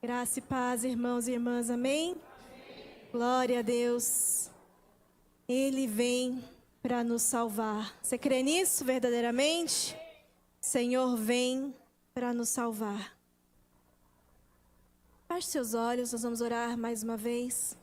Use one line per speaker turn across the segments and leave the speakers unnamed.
Graça e paz, irmãos e irmãs, amém? Glória a Deus. Ele vem para nos salvar. Você crê nisso verdadeiramente? Senhor vem para nos salvar. Feche seus olhos, nós vamos orar mais uma vez.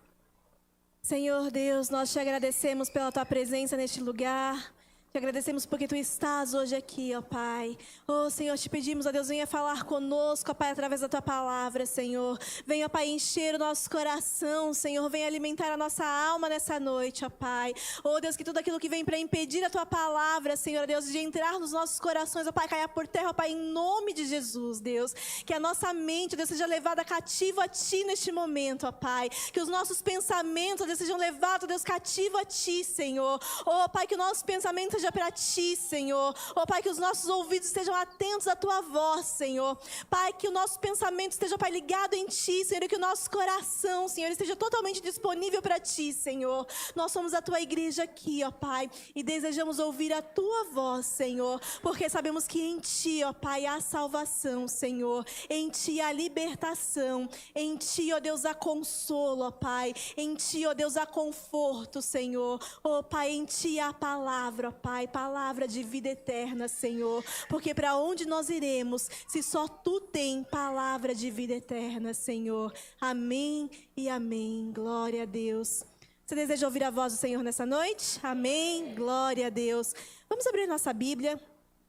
Senhor Deus, nós te agradecemos pela tua presença neste lugar. Te agradecemos porque tu estás hoje aqui, ó Pai. Oh, Senhor, te pedimos, ó Deus, venha falar conosco, ó Pai, através da tua palavra, Senhor. Venha, ó Pai, encher o nosso coração, Senhor. Venha alimentar a nossa alma nessa noite, ó Pai. Oh, Deus, que tudo aquilo que vem para impedir a tua palavra, Senhor, Deus, de entrar nos nossos corações, ó Pai, caia por terra, ó Pai, em nome de Jesus, Deus. Que a nossa mente, Deus, seja levada cativa a ti neste momento, ó Pai. Que os nossos pensamentos, Deus, sejam levados, Deus, cativo a ti, Senhor. Oh, Pai, que o nosso pensamento seja para ti, Senhor. Oh, Pai, que os nossos ouvidos estejam atentos à tua voz, Senhor. Pai, que o nosso pensamento esteja, Pai, ligado em ti, Senhor, e que o nosso coração, Senhor, esteja totalmente disponível para ti, Senhor. Nós somos a tua igreja aqui, ó Pai, e desejamos ouvir a tua voz, Senhor, porque sabemos que em ti, ó Pai, há salvação, Senhor. Em ti há libertação. Em ti, ó Deus, há consolo, ó Pai. Em ti, ó Deus, há conforto, Senhor. Ó Pai, em ti há palavra, ó Pai, palavra de vida eterna, Senhor. Porque para onde nós iremos, se só tu tem palavra de vida eterna, Senhor. Amém e amém. Glória a Deus. Você deseja ouvir a voz do Senhor nessa noite? Amém. Glória a Deus. Vamos abrir nossa Bíblia,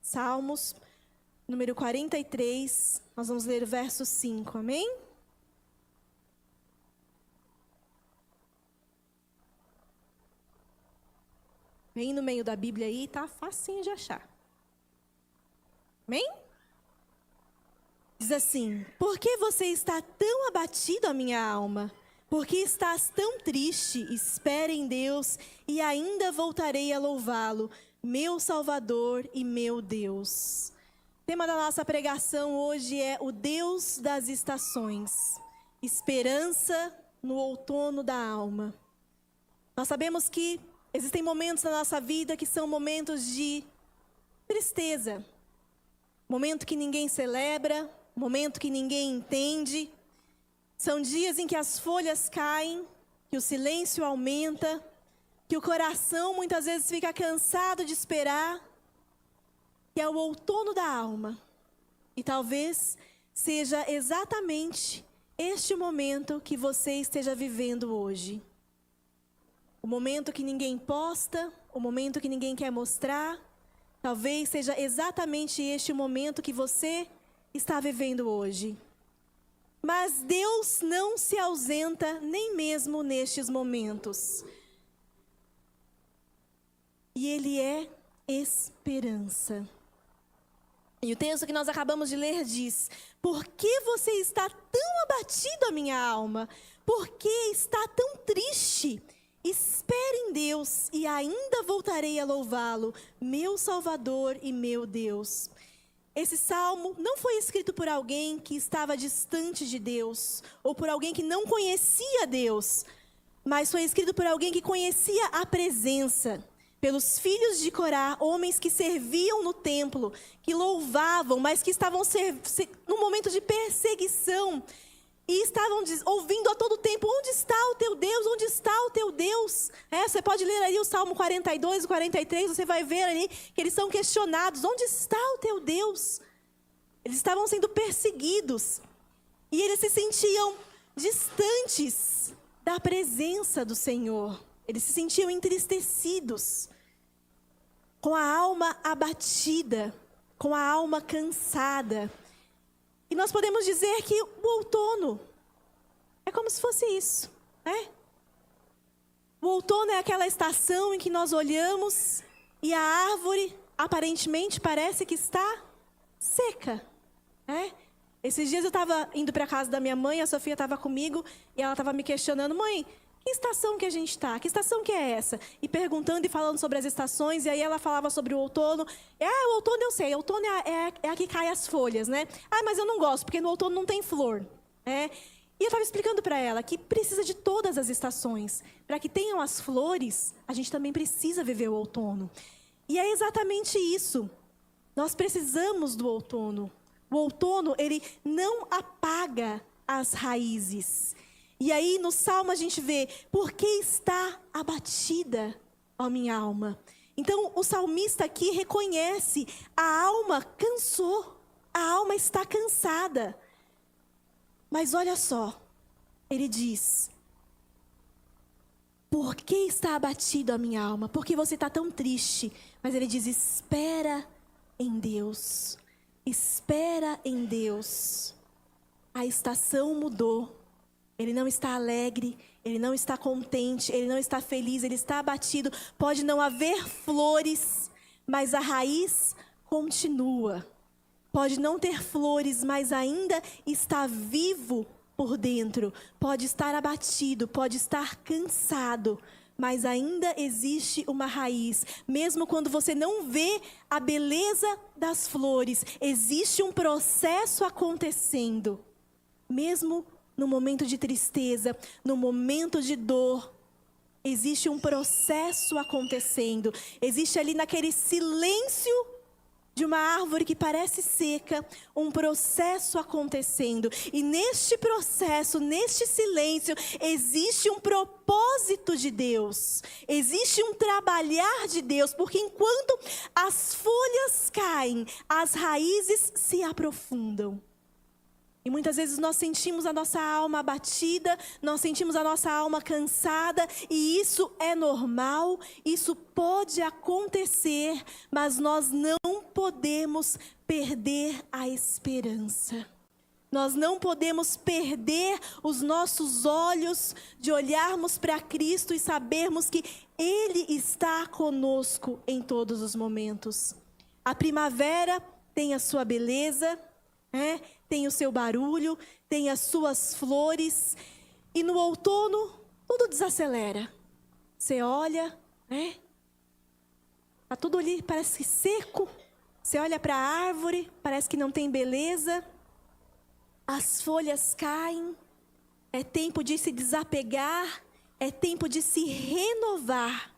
Salmos, número 43. Nós vamos ler o verso 5. Amém? Bem no meio da Bíblia aí, tá facinho de achar. Amém? Diz assim: por que você está tão abatido, a minha alma? Por que estás tão triste? Espere em Deus e ainda voltarei a louvá-lo, meu Salvador e meu Deus. O tema da nossa pregação hoje é o Deus das estações. Esperança no outono da alma. Nós sabemos que existem momentos na nossa vida que são momentos de tristeza. Momento que ninguém celebra, momento que ninguém entende. São dias em que as folhas caem, que o silêncio aumenta, que o coração muitas vezes fica cansado de esperar, que é o outono da alma. E talvez seja exatamente este momento que você esteja vivendo hoje. O momento que ninguém posta, o momento que ninguém quer mostrar, talvez seja exatamente este o momento que você está vivendo hoje. Mas Deus não se ausenta nem mesmo nestes momentos. E Ele é esperança. E o texto que nós acabamos de ler diz: por que você está tão abatido, a minha alma? Por que está tão triste? Espere em Deus e ainda voltarei a louvá-lo, meu Salvador e meu Deus. Esse salmo não foi escrito por alguém que estava distante de Deus, ou por alguém que não conhecia Deus, mas foi escrito por alguém que conhecia a presença. Pelos filhos de Corá, homens que serviam no templo, que louvavam, mas que estavam num momento de perseguição. E estavam ouvindo a todo tempo: onde está o teu Deus? Onde está o teu Deus? Você pode ler ali o Salmo 42 e 43, você vai ver ali que eles são questionados: onde está o teu Deus? Eles estavam sendo perseguidos. E eles se sentiam distantes da presença do Senhor. Eles se sentiam entristecidos, com a alma abatida, com a alma cansada. E nós podemos dizer que o outono é como se fosse isso, né? O outono é aquela estação em que nós olhamos e a árvore aparentemente parece que está seca, né? Esses dias eu estava indo para a casa da minha mãe, a Sofia estava comigo e ela estava me questionando: mãe, que estação que a gente está? Que estação que é essa? E perguntando e falando sobre as estações, e aí ela falava sobre o outono. O outono eu sei, o outono é a que cai as folhas, né? Mas eu não gosto, porque no outono não tem flor, né? E eu estava explicando para ela que precisa de todas as estações. Para que tenham as flores, a gente também precisa viver o outono. E é exatamente isso. Nós precisamos do outono. O outono, ele não apaga as raízes. E aí no Salmo a gente vê, por que está abatida, ó minha alma? Então o salmista aqui reconhece, a alma cansou, a alma está cansada. Mas olha só, ele diz, por que está abatido a minha alma? Por que você está tão triste? Mas ele diz, espera em Deus, espera em Deus. A estação mudou, ele não está alegre, ele não está contente, ele não está feliz, ele está abatido. Pode não haver flores, mas a raiz continua. Pode não ter flores, mas ainda está vivo por dentro. Pode estar abatido, pode estar cansado, mas ainda existe uma raiz. Mesmo quando você não vê a beleza das flores, existe um processo acontecendo. Mesmo no momento de tristeza, no momento de dor, existe um processo acontecendo. Existe ali naquele silêncio de uma árvore que parece seca, um processo acontecendo. E neste processo, neste silêncio, existe um propósito de Deus. Existe um trabalhar de Deus, porque enquanto as folhas caem, as raízes se aprofundam. E muitas vezes nós sentimos a nossa alma abatida, nós sentimos a nossa alma cansada, e isso é normal, isso pode acontecer, mas nós não podemos perder a esperança. Nós não podemos perder os nossos olhos de olharmos para Cristo e sabermos que Ele está conosco em todos os momentos. A primavera tem a sua beleza, tem o seu barulho, tem as suas flores. E no outono, tudo desacelera. Você olha, está tudo ali, parece seco. Você olha para a árvore, parece que não tem beleza. As folhas caem. É tempo de se desapegar. É tempo de se renovar.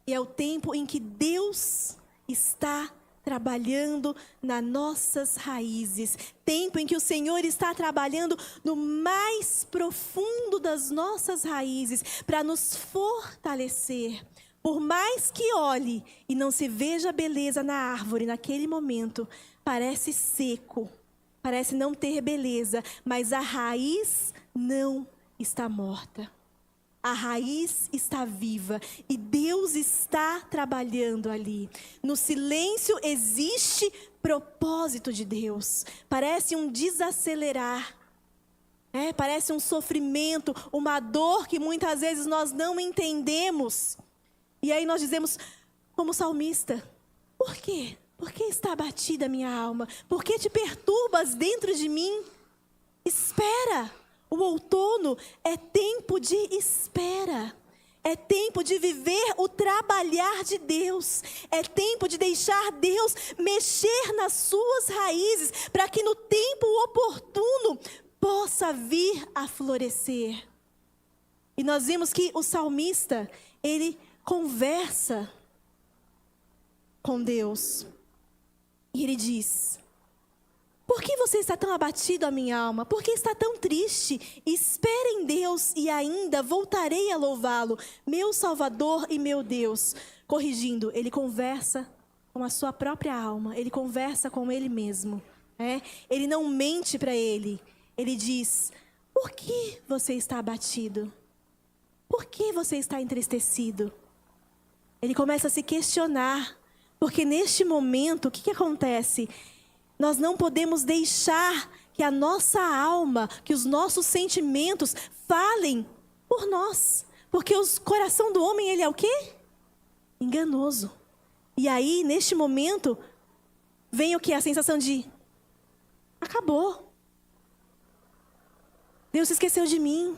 E é o tempo em que Deus está trabalhando nas nossas raízes. Tempo em que o Senhor está trabalhando no mais profundo das nossas raízes, para nos fortalecer. Por mais que olhe e não se veja beleza na árvore naquele momento, parece seco, parece não ter beleza, mas a raiz não está morta. A raiz está viva e Deus está trabalhando ali. No silêncio existe propósito de Deus. Parece um desacelerar. Parece um sofrimento, uma dor que muitas vezes nós não entendemos. E aí nós dizemos, como salmista, por quê? Por que está abatida a minha alma? Por que te perturbas dentro de mim? Espera. O outono é tempo de espera, é tempo de viver o trabalhar de Deus, é tempo de deixar Deus mexer nas suas raízes, para que no tempo oportuno possa vir a florescer. E nós vimos que o salmista, ele conversa com Deus, e ele diz, por que você está tão abatido, a minha alma? Por que está tão triste? Espere em Deus e ainda voltarei a louvá-lo, meu Salvador e meu Deus. Corrigindo, ele conversa com a sua própria alma, ele conversa com ele mesmo. Ele não mente para ele, ele diz, por que você está abatido? Por que você está entristecido? Ele começa a se questionar, porque neste momento, o que acontece? Nós não podemos deixar que a nossa alma, que os nossos sentimentos falem por nós. Porque o coração do homem, ele é o quê? Enganoso. E aí, neste momento, vem o quê? A sensação de, acabou. Deus se esqueceu de mim.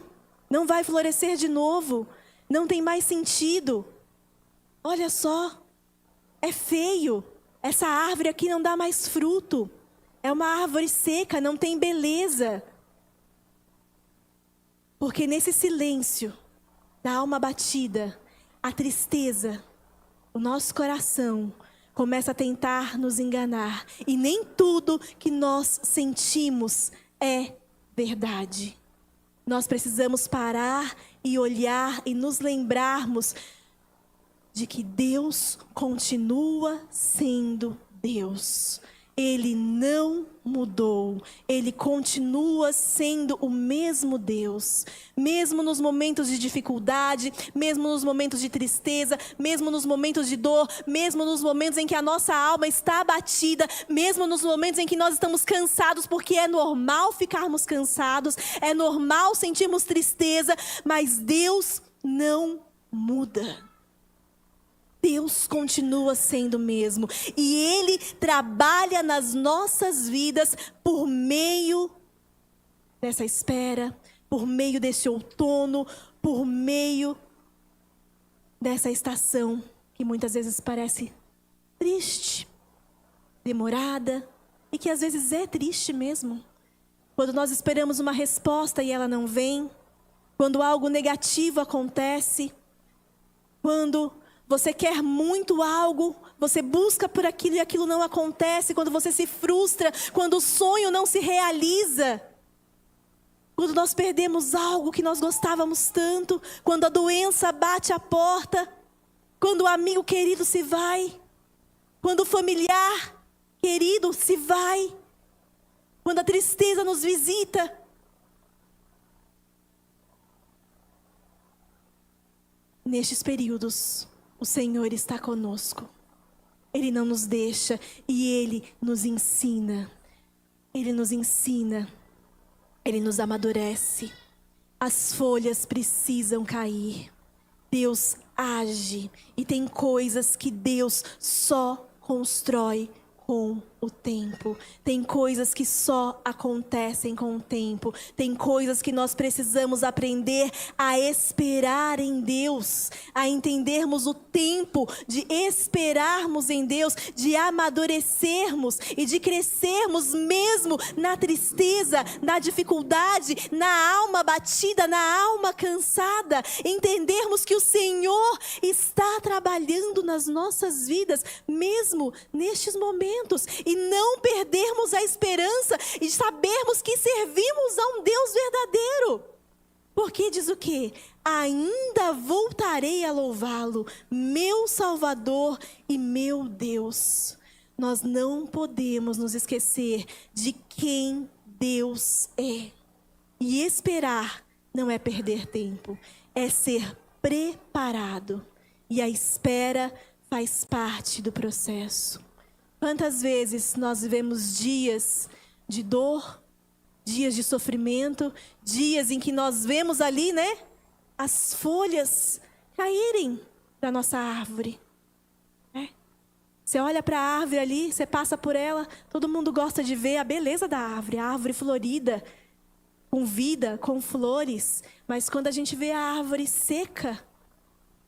Não vai florescer de novo. Não tem mais sentido. Olha só, é feio. Essa árvore aqui não dá mais fruto. É uma árvore seca, não tem beleza. Porque nesse silêncio da alma abatida, a tristeza, o nosso coração começa a tentar nos enganar. E nem tudo que nós sentimos é verdade. Nós precisamos parar e olhar e nos lembrarmos de que Deus continua sendo Deus. Ele não mudou. Ele continua sendo o mesmo Deus. Mesmo nos momentos de dificuldade, mesmo nos momentos de tristeza, mesmo nos momentos de dor, mesmo nos momentos em que a nossa alma está abatida, mesmo nos momentos em que nós estamos cansados, porque é normal ficarmos cansados, é normal sentirmos tristeza, mas Deus não muda. Deus continua sendo o mesmo. E Ele trabalha nas nossas vidas por meio dessa espera, por meio desse outono, por meio dessa estação que muitas vezes parece triste, demorada, e que às vezes é triste mesmo. Quando nós esperamos uma resposta e ela não vem, quando algo negativo acontece, quando você quer muito algo, você busca por aquilo e aquilo não acontece. Quando você se frustra, quando o sonho não se realiza. Quando nós perdemos algo que nós gostávamos tanto. Quando a doença bate a porta. Quando o amigo querido se vai. Quando o familiar querido se vai. Quando a tristeza nos visita. Nestes períodos, o Senhor está conosco. Ele não nos deixa e Ele nos ensina. Ele nos ensina. Ele nos amadurece. As folhas precisam cair. Deus age. E tem coisas que Deus só constrói com o tempo. Tem coisas que só acontecem com o tempo. Tem coisas que nós precisamos aprender a esperar em Deus, a entendermos o tempo de esperarmos em Deus, de amadurecermos e de crescermos mesmo na tristeza, na dificuldade, na alma batida, na alma cansada. Entendermos que o Senhor está trabalhando nas nossas vidas, mesmo nestes momentos. E não perdermos a esperança e sabermos que servimos a um Deus verdadeiro. Porque diz o quê? Ainda voltarei a louvá-lo, meu Salvador e meu Deus. Nós não podemos nos esquecer de quem Deus é. E esperar não é perder tempo, é ser preparado. E a espera faz parte do processo. Quantas vezes nós vivemos dias de dor, dias de sofrimento, dias em que nós vemos ali, né, as folhas caírem da nossa árvore. Você olha para a árvore ali, você passa por ela, todo mundo gosta de ver a beleza da árvore, a árvore florida, com vida, com flores. Mas quando a gente vê a árvore seca,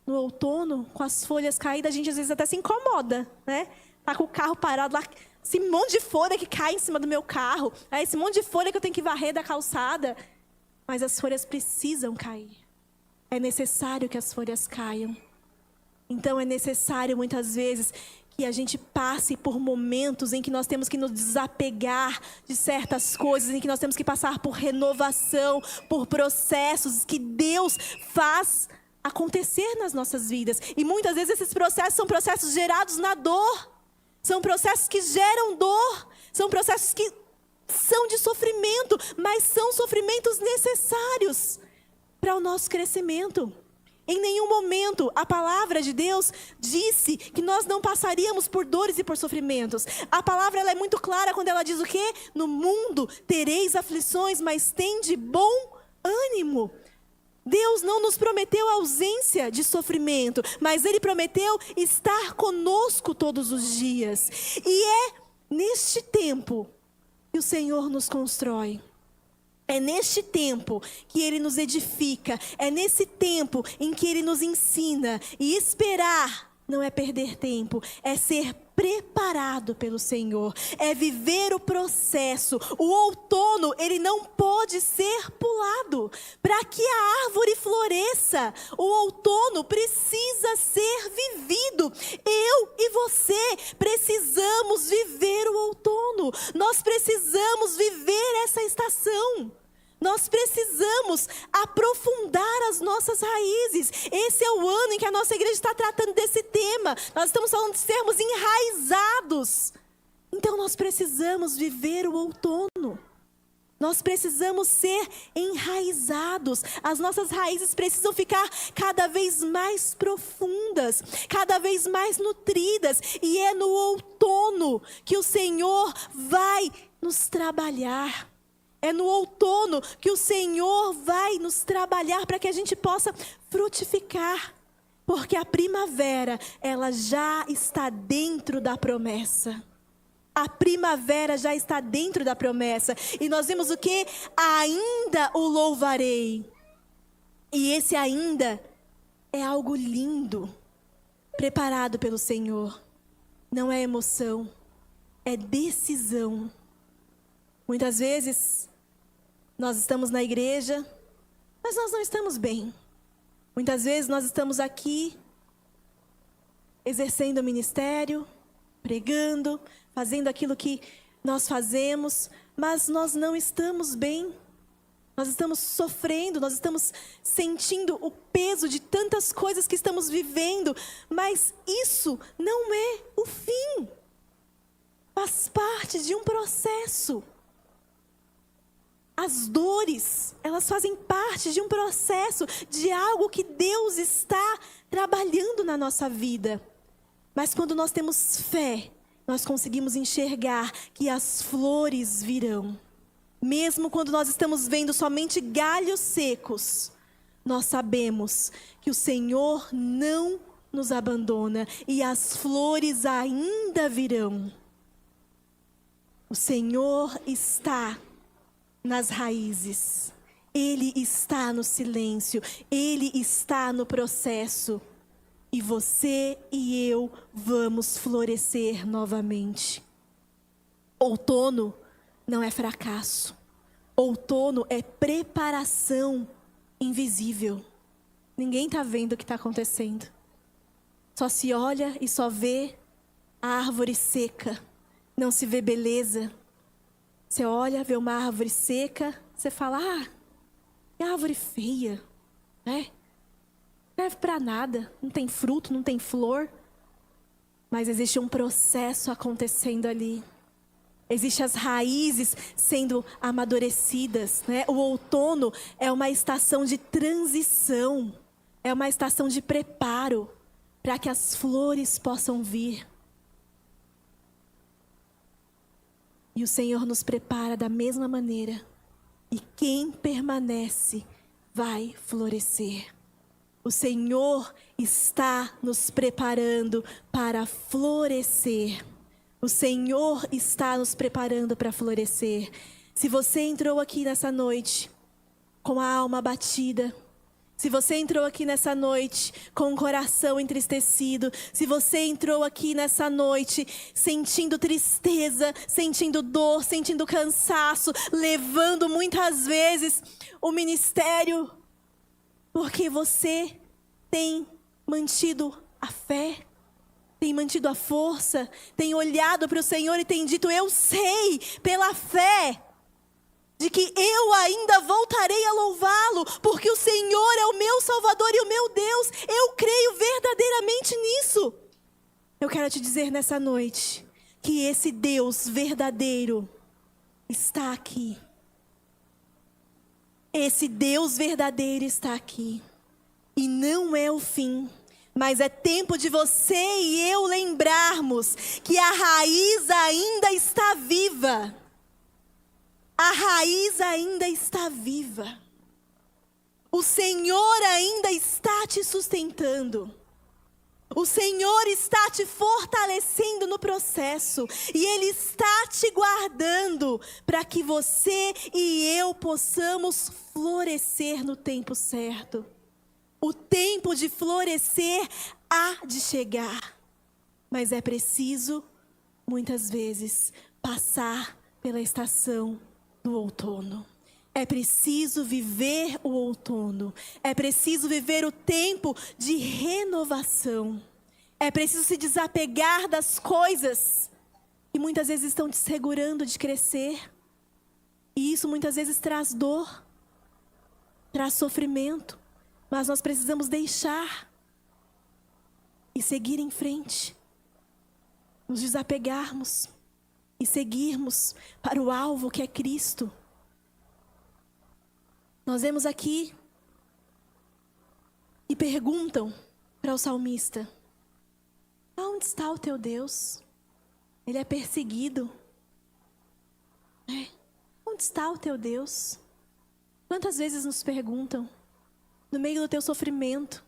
no outono, com as folhas caídas, a gente às vezes até se incomoda, né? Tá com o carro parado lá, esse monte de folha que cai em cima do meu carro, esse monte de folha que eu tenho que varrer da calçada. Mas as folhas precisam cair. É necessário que as folhas caiam. Então é necessário muitas vezes que a gente passe por momentos em que nós temos que nos desapegar de certas coisas, em que nós temos que passar por renovação, por processos que Deus faz acontecer nas nossas vidas. E muitas vezes esses processos são processos gerados na dor. São processos que geram dor, são processos que são de sofrimento, mas são sofrimentos necessários para o nosso crescimento. Em nenhum momento a palavra de Deus disse que nós não passaríamos por dores e por sofrimentos. A palavra ela é muito clara quando ela diz o quê? No mundo tereis aflições, mas tende bom ânimo. Deus não nos prometeu ausência de sofrimento, mas Ele prometeu estar conosco todos os dias. E é neste tempo que o Senhor nos constrói. É neste tempo que Ele nos edifica. É nesse tempo em que Ele nos ensina. E esperar não é perder tempo, é ser preparado pelo Senhor, é viver o processo. O outono, ele não pode ser pulado. Para que a árvore floresça, o outono precisa ser vivido. Eu e você precisamos viver o outono. Nós precisamos viver essa estação. Nós precisamos aprofundar as nossas raízes. Esse é o ano em que a nossa igreja está tratando desse tema. Nós estamos falando de sermos enraizados. Então nós precisamos viver o outono. Nós precisamos ser enraizados. As nossas raízes precisam ficar cada vez mais profundas, cada vez mais nutridas. E é no outono que o Senhor vai nos trabalhar. É no outono que o Senhor vai nos trabalhar para que a gente possa frutificar. Porque a primavera, ela já está dentro da promessa. A primavera já está dentro da promessa. E nós vimos o que? Ainda o louvarei. E esse ainda é algo lindo, preparado pelo Senhor. Não é emoção, é decisão. Muitas vezes, nós estamos na igreja, mas nós não estamos bem. Muitas vezes nós estamos aqui, exercendo o ministério, pregando, fazendo aquilo que nós fazemos, mas nós não estamos bem. Nós estamos sofrendo, nós estamos sentindo o peso de tantas coisas que estamos vivendo, mas isso não é o fim. Faz parte de um processo. As dores, elas fazem parte de um processo, de algo que Deus está trabalhando na nossa vida. Mas quando nós temos fé, nós conseguimos enxergar que as flores virão. Mesmo quando nós estamos vendo somente galhos secos, nós sabemos que o Senhor não nos abandona e as flores ainda virão. O Senhor está nas raízes, Ele está no silêncio, Ele está no processo. E você e eu vamos florescer novamente. Outono não é fracasso. Outono é preparação invisível. Ninguém está vendo o que está acontecendo. Só se olha e só vê a árvore seca. Não se vê beleza. Você olha, vê uma árvore seca, você fala, que árvore feia, né? Não serve para nada, não tem fruto, não tem flor. Mas existe um processo acontecendo ali. Existem as raízes sendo amadurecidas, né? O outono é uma estação de transição, é uma estação de preparo para que as flores possam vir. E o Senhor nos prepara da mesma maneira. E quem permanece vai florescer. O Senhor está nos preparando para florescer. O Senhor está nos preparando para florescer. Se você entrou aqui nessa noite com a alma abatida, se você entrou aqui nessa noite com o coração entristecido, se você entrou aqui nessa noite sentindo tristeza, sentindo dor, sentindo cansaço, levando muitas vezes o ministério, porque você tem mantido a fé, tem mantido a força, tem olhado para o Senhor e tem dito, eu sei pela fé, de que eu ainda voltarei a louvá-lo, porque o Senhor é o meu Salvador e o meu Deus. Eu creio verdadeiramente nisso. Eu quero te dizer nessa noite, que esse Deus verdadeiro está aqui. Esse Deus verdadeiro está aqui. E não é o fim. Mas é tempo de você e eu lembrarmos que a raiz ainda está viva. A raiz ainda está viva. O Senhor ainda está te sustentando. O Senhor está te fortalecendo no processo. E Ele está te guardando para que você e eu possamos florescer no tempo certo. O tempo de florescer há de chegar. Mas é preciso, muitas vezes, passar pela estação do outono. É preciso viver o outono. É preciso viver o tempo de renovação. É preciso se desapegar das coisas que muitas vezes estão te segurando de crescer. E isso muitas vezes traz dor, traz sofrimento. Mas nós precisamos deixar e seguir em frente. Nos desapegarmos e seguirmos para o alvo que é Cristo. Nós vemos aqui e perguntam para o salmista: aonde está o teu Deus? Ele é perseguido. Onde está o teu Deus? Quantas vezes nos perguntam, no meio do teu sofrimento,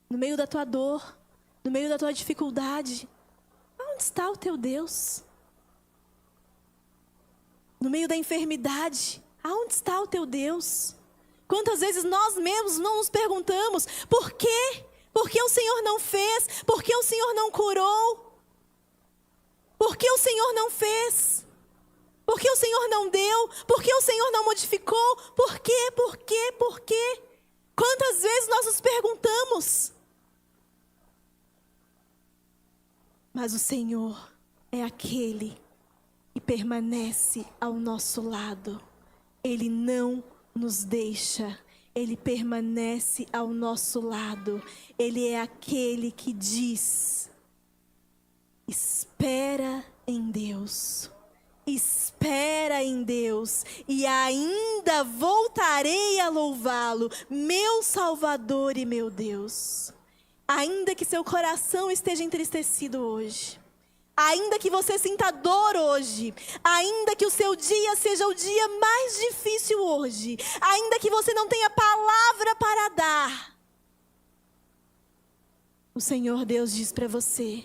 no meio da tua dor, no meio da tua dificuldade, onde está o teu Deus? No meio da enfermidade, aonde está o teu Deus? Quantas vezes nós mesmos não nos perguntamos, por quê? Por que o Senhor não fez? Por que o Senhor não curou? Por que o Senhor não fez? Por que o Senhor não deu? Por que o Senhor não modificou? Por quê? Por quê? Por quê? Quantas vezes nós nos perguntamos? Mas o Senhor é aquele que permanece ao nosso lado. Ele não nos deixa. Ele permanece ao nosso lado. Ele é aquele que diz: espera em Deus. Espera em Deus, e ainda voltarei a louvá-lo, meu Salvador e meu Deus. Ainda que seu coração esteja entristecido hoje, ainda que você sinta dor hoje, ainda que o seu dia seja o dia mais difícil hoje, ainda que você não tenha palavra para dar, o Senhor Deus diz para você: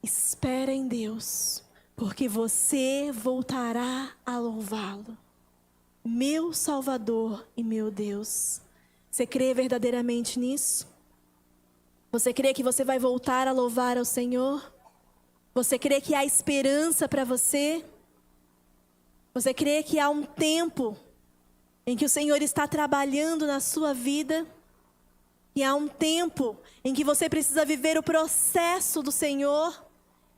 espera em Deus, porque você voltará a louvá-lo, meu Salvador e meu Deus. Você crê verdadeiramente nisso? Você crê que você vai voltar a louvar ao Senhor? Você crê que há esperança para você? Você crê que há um tempo em que o Senhor está trabalhando na sua vida? E há um tempo em que você precisa viver o processo do Senhor?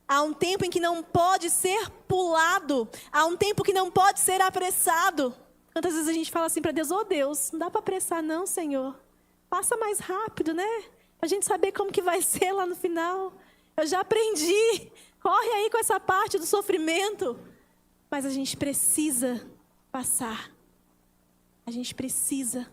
Há um tempo em que não pode ser pulado. Há um tempo que não pode ser apressado. Quantas vezes a gente fala assim para Deus: oh Deus, não dá para apressar não, Senhor. Passa mais rápido, né? Para a gente saber como que vai ser lá no final. Eu já aprendi. Corre aí com essa parte do sofrimento. Mas a gente precisa passar. A gente precisa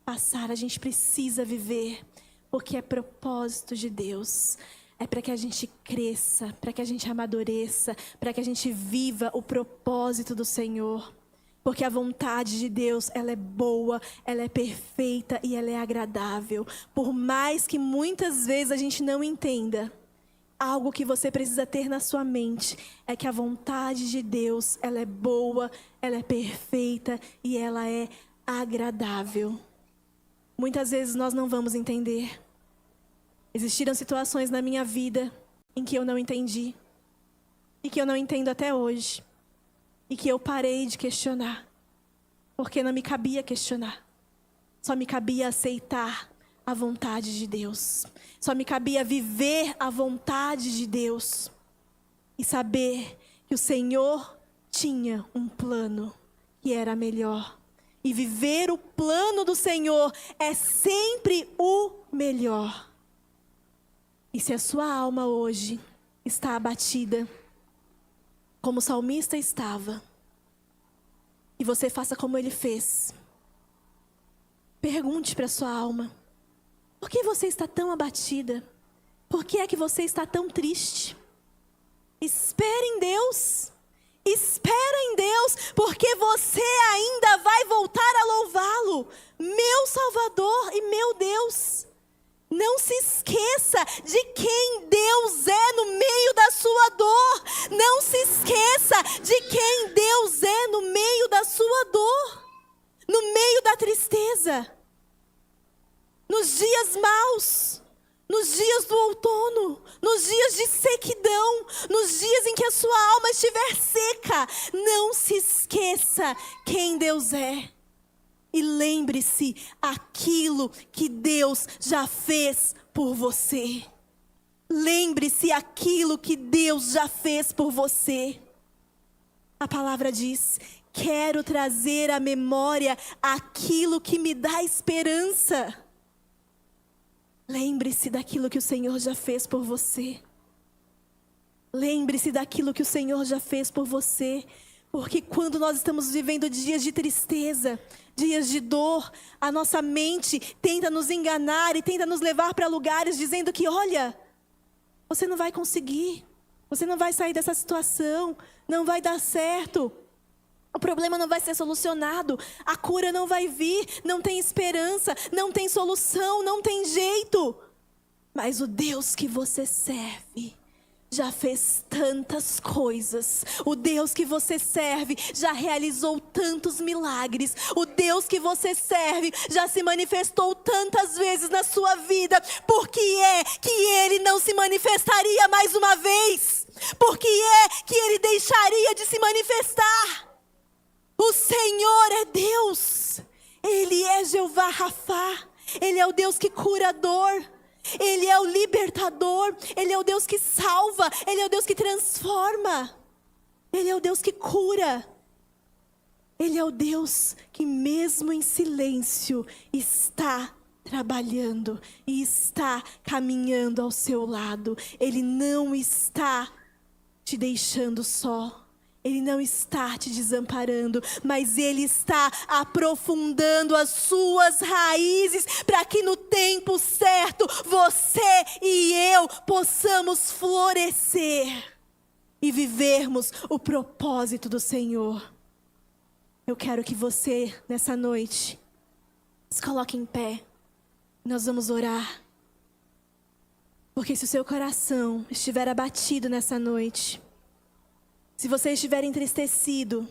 passar. A gente precisa viver. Porque é propósito de Deus. É para que a gente cresça, para que a gente amadureça, para que a gente viva o propósito do Senhor. Porque a vontade de Deus, ela é boa, ela é perfeita e ela é agradável. Por mais que muitas vezes a gente não entenda, algo que você precisa ter na sua mente é que a vontade de Deus, ela é boa, ela é perfeita e ela é agradável. Muitas vezes nós não vamos entender. Existiram situações na minha vida em que eu não entendi. E que eu não entendo até hoje. E que eu parei de questionar. Porque não me cabia questionar. Só me cabia aceitar a vontade de Deus. Só me cabia viver a vontade de Deus. E saber que o Senhor tinha um plano que era melhor. E viver o plano do Senhor é sempre o melhor. E se a sua alma hoje está abatida, como o salmista estava, e você faça como ele fez, pergunte para a sua alma: por que você está tão abatida? Por que é que você está tão triste? Espere em Deus. Espera em Deus, porque você ainda vai voltar a louvá-lo, meu Salvador e meu Deus. Não se esqueça de quem Deus é no meio da sua dor. Não se esqueça de quem Deus é no meio da sua dor. No meio da tristeza. Nos dias maus. nos dias do outono, nos dias de sequidão, nos dias em que a sua alma estiver seca. Não se esqueça quem Deus é. E lembre-se aquilo que Deus já fez por você. Lembre-se aquilo que Deus já fez por você. A palavra diz: quero trazer à memória aquilo que me dá esperança. Lembre-se daquilo que o Senhor já fez por você. Lembre-se daquilo que o Senhor já fez por você. Porque quando nós estamos vivendo dias de tristeza, dias de dor, a nossa mente tenta nos enganar e tenta nos levar para lugares dizendo que, olha, você não vai conseguir, você não vai sair dessa situação, não vai dar certo. O problema não vai ser solucionado, a cura não vai vir, não tem esperança, não tem solução, não tem jeito. Mas o Deus que você serve já fez tantas coisas. O Deus que você serve já realizou tantos milagres. O Deus que você serve já se manifestou tantas vezes na sua vida. Por que é que Ele não se manifestaria mais uma vez? Por que é que Ele deixaria de se manifestar? O Senhor é Deus. Ele é Jeová Rafá. Ele é o Deus que cura a dor. Ele é o libertador. Ele é o Deus que salva. Ele é o Deus que transforma. Ele é o Deus que cura. Ele é o Deus que mesmo em silêncio está trabalhando e está caminhando ao seu lado. Ele não está te deixando só. Ele não está te desamparando, mas Ele está aprofundando as suas raízes para que no tempo certo você e eu possamos florescer e vivermos o propósito do Senhor. Eu quero que você, nessa noite, se coloque em pé. Nós vamos orar. Porque se o seu coração estiver abatido nessa noite, se você estiver entristecido,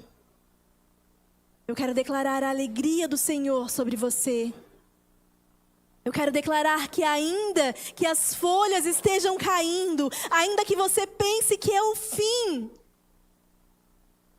eu quero declarar a alegria do Senhor sobre você. Eu quero declarar que ainda que as folhas estejam caindo, ainda que você pense que é o fim,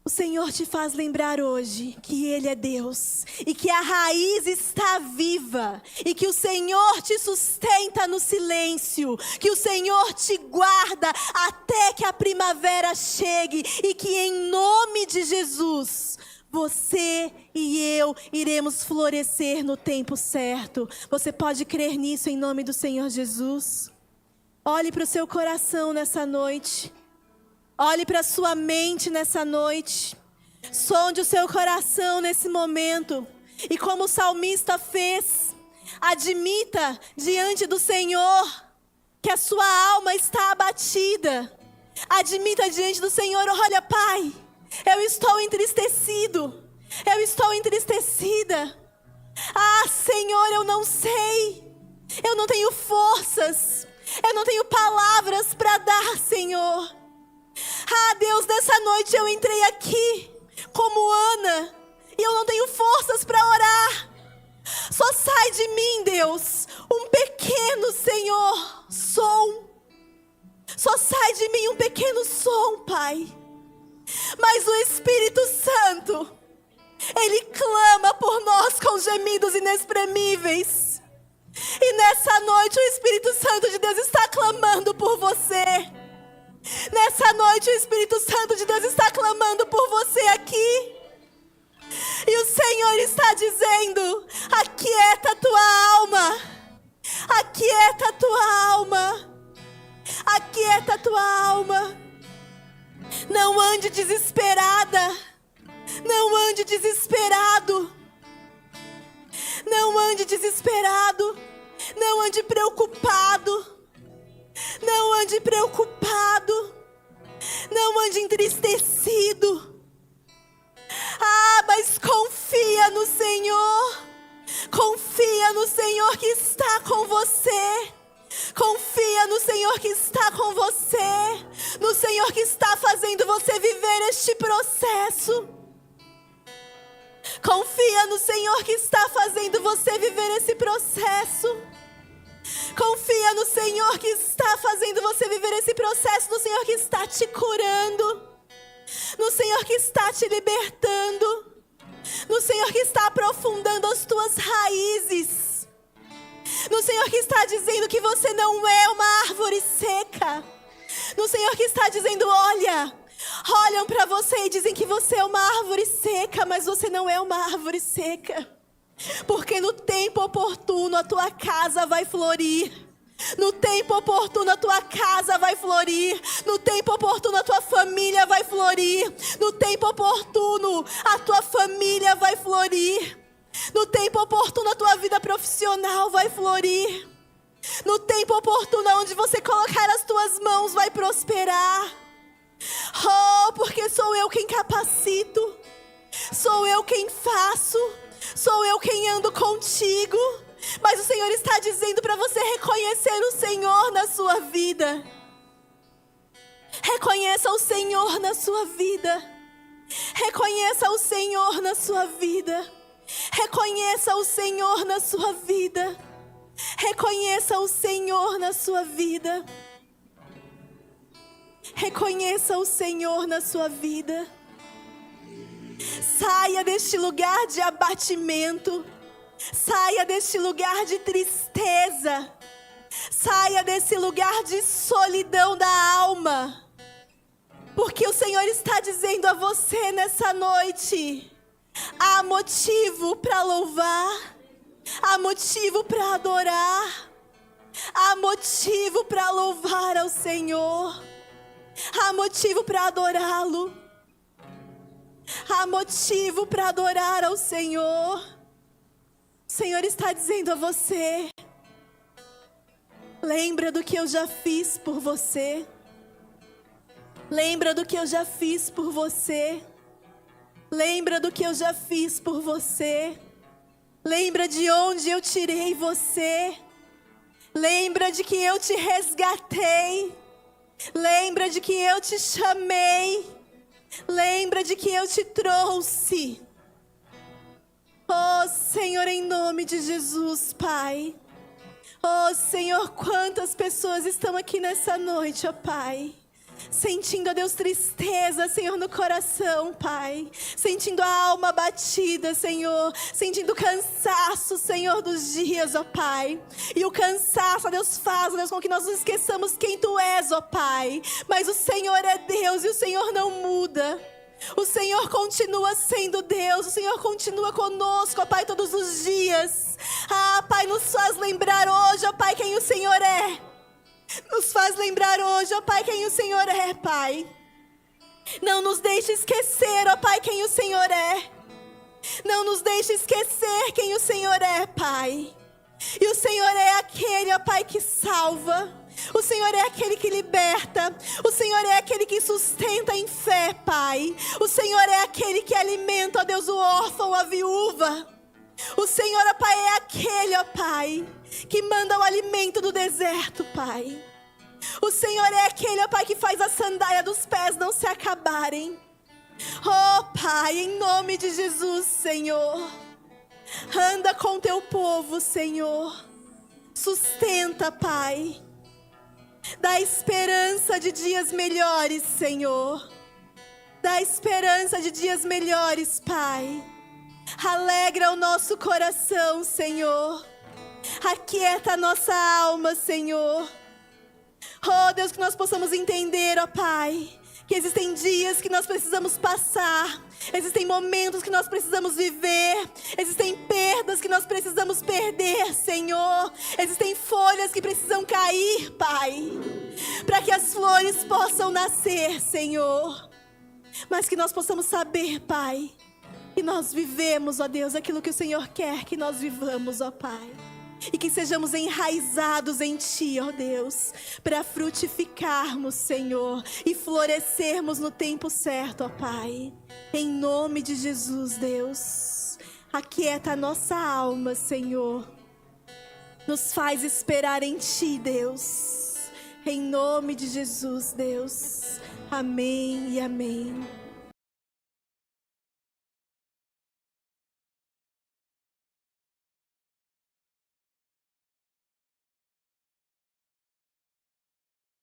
o Senhor te faz lembrar hoje que Ele é Deus e que a raiz está viva e que o Senhor te sustenta no silêncio, que o Senhor te guarda até que a primavera chegue e que em nome de Jesus você e eu iremos florescer no tempo certo. Você pode crer nisso em nome do Senhor Jesus? Olhe para o seu coração nessa noite. Olhe para a sua mente nessa noite. Sonde o seu coração nesse momento. E como o salmista fez, admita diante do Senhor que a sua alma está abatida. Admita diante do Senhor: olha, Pai, eu estou entristecido. Eu estou entristecida. Ah, Senhor, eu não sei. Eu não tenho forças. Eu não tenho palavras para dar, Senhor. Ah, Deus, nessa noite eu entrei aqui como Ana e eu não tenho forças para orar. Só sai de mim, Deus, um pequeno, Senhor, som. Só sai de mim um pequeno som, Pai. Mas o Espírito Santo, Ele clama por nós com gemidos inexprimíveis. E nessa noite o Espírito Santo de Deus está clamando por você. Nessa noite o Espírito Santo de Deus está clamando por você aqui. E o Senhor está dizendo: aquieta a tua alma. Aquieta a tua alma. Aquieta a tua alma. Não ande desesperada. Não ande desesperado. Não ande desesperado. Não ande preocupado. Não ande preocupado. Não ande entristecido. Ah, mas confia no Senhor. Confia no Senhor que está com você. Confia no Senhor que está com você. No Senhor que está fazendo você viver este processo. Confia no Senhor que está fazendo você viver esse processo. Confia no Senhor que está fazendo você viver esse processo, no Senhor que está te curando, no Senhor que está te libertando, no Senhor que está aprofundando as tuas raízes, no Senhor que está dizendo que você não é uma árvore seca, no Senhor que está dizendo, olham para você e dizem que você é uma árvore seca, mas você não é uma árvore seca. Porque no tempo oportuno a tua casa vai florir. No tempo oportuno a tua casa vai florir. No tempo oportuno a tua família vai florir. No tempo oportuno a tua família vai florir. No tempo oportuno a tua vida profissional vai florir. No tempo oportuno onde você colocar as tuas mãos vai prosperar. Oh, porque sou eu quem capacito. Sou eu quem faço. Sou eu quem ando contigo. Mas o Senhor está dizendo para você reconhecer o Senhor na sua vida. Reconheça o Senhor na sua vida. Reconheça o Senhor na sua vida. Reconheça o Senhor na sua vida. Reconheça o Senhor na sua vida. Reconheça o Senhor na sua vida. Saia deste lugar de abatimento. Saia deste lugar de tristeza. Saia desse lugar de solidão da alma. Porque o Senhor está dizendo a você nessa noite: há motivo para louvar. Há motivo para adorar. Há motivo para louvar ao Senhor. Há motivo para adorá-lo. Há motivo para adorar ao Senhor. O Senhor está dizendo a você: lembra do que eu já fiz por você. Lembra do que eu já fiz por você. Lembra do que eu já fiz por você. Lembra de onde eu tirei você. Lembra de que eu te resgatei. Lembra de que eu te chamei. Lembra de que eu te trouxe. Oh Senhor, em nome de Jesus, Pai. Oh Senhor, quantas pessoas estão aqui nessa noite, ó Pai, sentindo, ó Deus, tristeza, Senhor, no coração, Pai. Sentindo a alma abatida, Senhor. Sentindo cansaço, Senhor, dos dias, ó Pai. E o cansaço, ó Deus, faz, ó Deus, com que nós nos esqueçamos quem Tu és, ó Pai. Mas o Senhor é Deus e o Senhor não muda. O Senhor continua sendo Deus. O Senhor continua conosco, ó Pai, todos os dias. Ah, Pai, nos faz lembrar hoje, ó Pai, quem o Senhor é. Nos faz lembrar hoje, ó Pai, quem o Senhor é, Pai. Não nos deixe esquecer, ó Pai, quem o Senhor é. Não nos deixe esquecer quem o Senhor é, Pai. E o Senhor é aquele, ó Pai, que salva. O Senhor é aquele que liberta. O Senhor é aquele que sustenta em fé, Pai. O Senhor é aquele que alimenta, ó Deus, o órfão, a viúva. O Senhor, ó Pai, é aquele, ó Pai, que manda o alimento do deserto, Pai. O Senhor é aquele, ó Pai, que faz a sandália dos pés não se acabarem. Oh Pai, em nome de Jesus, Senhor, anda com Teu povo, Senhor. Sustenta, Pai. Dá esperança de dias melhores, Senhor. Dá esperança de dias melhores, Pai. Alegra o nosso coração, Senhor. Aquieta a nossa alma, Senhor. Oh Deus, que nós possamos entender, ó Pai, que existem dias que nós precisamos passar. Existem momentos que nós precisamos viver. Existem perdas que nós precisamos perder, Senhor. Existem folhas que precisam cair, Pai, para que as flores possam nascer, Senhor. Mas que nós possamos saber, Pai, que nós vivemos, ó Deus, aquilo que o Senhor quer que nós vivamos, ó Pai. E que sejamos enraizados em Ti, ó Deus, para frutificarmos, Senhor, e florescermos no tempo certo, ó Pai. Em nome de Jesus, Deus, aquieta a nossa alma, Senhor. Nos faz esperar em Ti, Deus. Em nome de Jesus, Deus. Amém e amém.